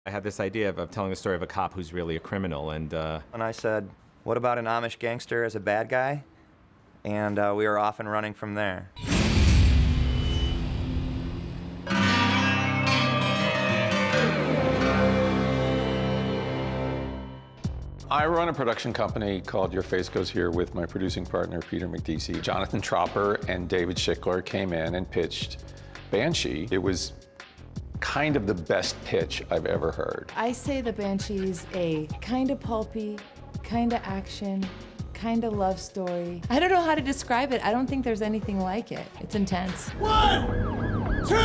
I had this idea of telling the story of a cop who's really a criminal, and I said, what about an Amish gangster as a bad guy? And we were off and running from there. I run a production company called Your Face Goes Here with my producing partner, Peter McDeesey. Jonathan Tropper and David Schickler came in and pitched Banshee. It was kind of the best pitch I've ever heard. I say the Banshee's a kind of pulpy, kind of action, kind of love story. I don't know how to describe it. I don't think there's anything like it. It's intense. 1, 2!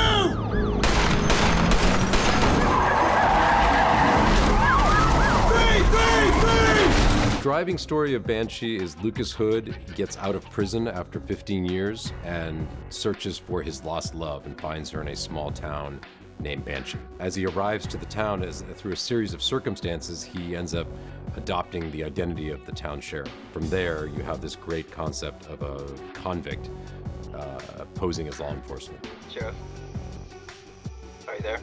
The driving story of Banshee is Lucas Hood gets out of prison after 15 years and searches for his lost love and finds her in a small town named Banshee. As he arrives to the town, through a series of circumstances, he ends up adopting the identity of the town sheriff. From there, you have this great concept of a convict posing as law enforcement. Sheriff, are you there?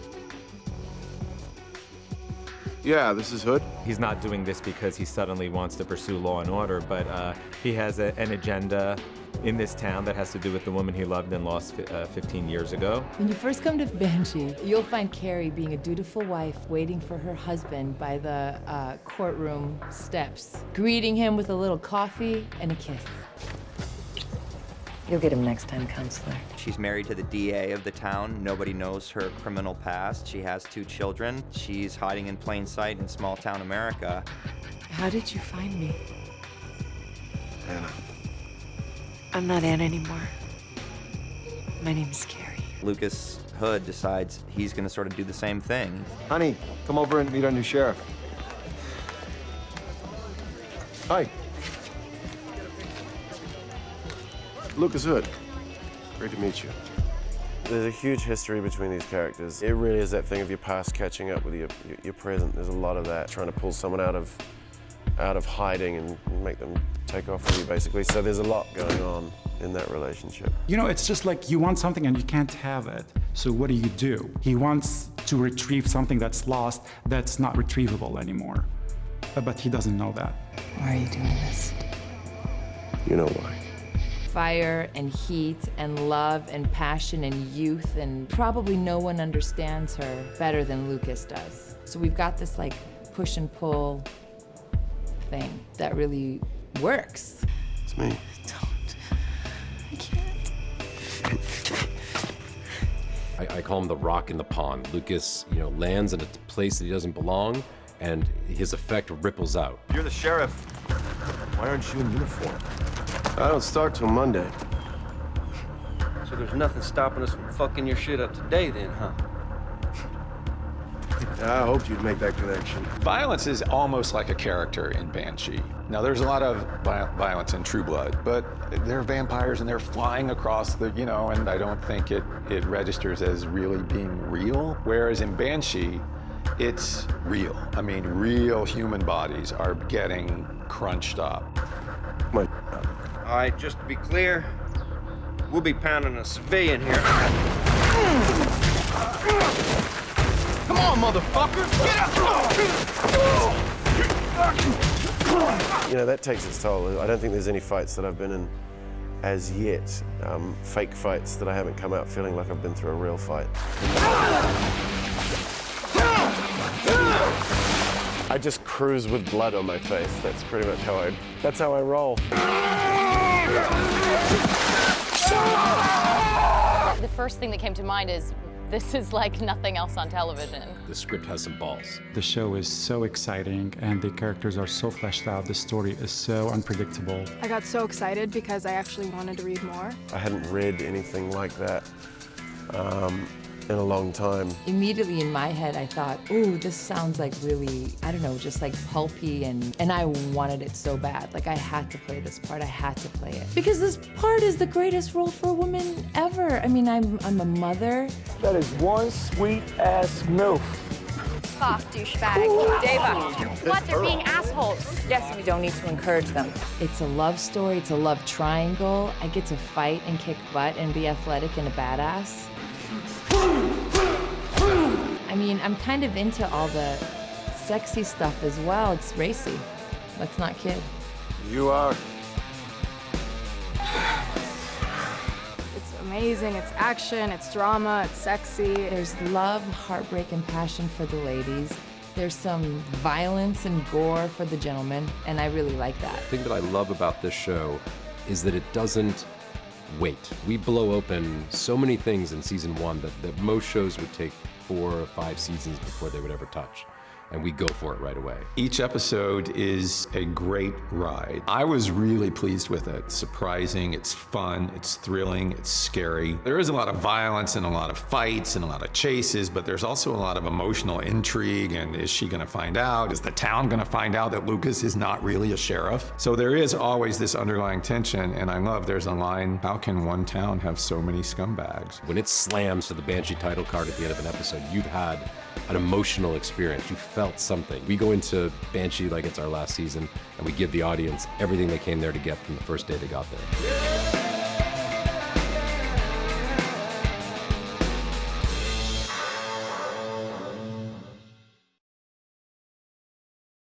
Yeah, this is Hood. he's not doing this because he suddenly wants to pursue law and order, but he has an agenda in this town that has to do with the woman he loved and lost 15 years ago. When you first come to Banshee, you'll find Carrie being a dutiful wife waiting for her husband by the courtroom steps, greeting him with a little coffee and a kiss. You'll get him next time, counselor. She's married to the DA of the town. Nobody knows her criminal past. She has 2 children. She's hiding in plain sight in small town America. How did you find me? Anna. I'm not Anna anymore. My name's Carrie. Lucas Hood decides he's gonna sort of do the same thing. Honey, come over and meet our new sheriff. Hi. Lucas Hood. Great to meet you. There's a huge history between these characters. It really is that thing of your past catching up with your present. There's a lot of that, trying to pull someone out of hiding and make them take off with you, basically. So there's a lot going on in that relationship. You know, it's just like you want something and you can't have it. So what do? He wants to retrieve something that's lost, that's not retrievable anymore. But he doesn't know that. Why are you doing this? You know why. Fire and heat and love and passion and youth, and probably no one understands her better than Lucas does. So we've got this like push and pull thing that really works. It's me. Don't. I can't. I call him the rock in the pond. Lucas, lands in a place that he doesn't belong, and his effect ripples out. You're the sheriff. Why aren't you in uniform? I don't start till Monday. So there's nothing stopping us from fucking your shit up today then, huh? I hoped you'd make that connection. Violence is almost like a character in Banshee. Now, there's a lot of violence in True Blood, but they're vampires and they're flying across the, and I don't think it registers as really being real. Whereas in Banshee, it's real. I mean, real human bodies are getting crunched up. My All right, just to be clear, we'll be pounding a civilian here. Come on, motherfuckers! Get that takes its toll. I don't think there's any fights that I've been in as yet, fake fights, that I haven't come out feeling like I've been through a real fight. I just cruise with blood on my face. That's pretty much how I roll. The first thing that came to mind is this is like nothing else on television. The script has some balls. The show is so exciting and the characters are so fleshed out. The story is so unpredictable. I got so excited because I actually wanted to read more. I hadn't read anything like that in a long time. Immediately in my head, I thought, ooh, this sounds like really, I don't know, just like pulpy, and I wanted it so bad. Like, I had to play this part, I had to play it. Because this part is the greatest role for a woman ever. I mean, I'm a mother. That is one sweet-ass MILF. Fuck, douchebag. Deva. What? They're being assholes. Yes, we don't need to encourage them. It's a love story, it's a love triangle. I get to fight and kick butt and be athletic and a badass. I mean, mean, I'm kind of into all the sexy stuff as well. It's racy. Let's not kid. You are. It's amazing, it's action, it's drama, it's sexy. There's love, heartbreak, and passion for the ladies. There's some violence and gore for the gentlemen, and I really like that. The thing that I love about this show is that it doesn't wait. We blow open so many things in season 1 that most shows would take 4 or 5 seasons before they would ever touch. And we go for it right away. Each episode is a great ride. I was really pleased with it. It's surprising, it's fun, it's thrilling, it's scary. There is a lot of violence and a lot of fights and a lot of chases, but there's also a lot of emotional intrigue. And is she gonna find out? Is the town gonna find out that Lucas is not really a sheriff? So there is always this underlying tension, and I love there's a line, how can one town have so many scumbags? When it slams to the Banshee title card at the end of an episode, you've had an emotional experience. You felt something. We go into Banshee like it's our last season, and we give the audience everything they came there to get from the first day they got there.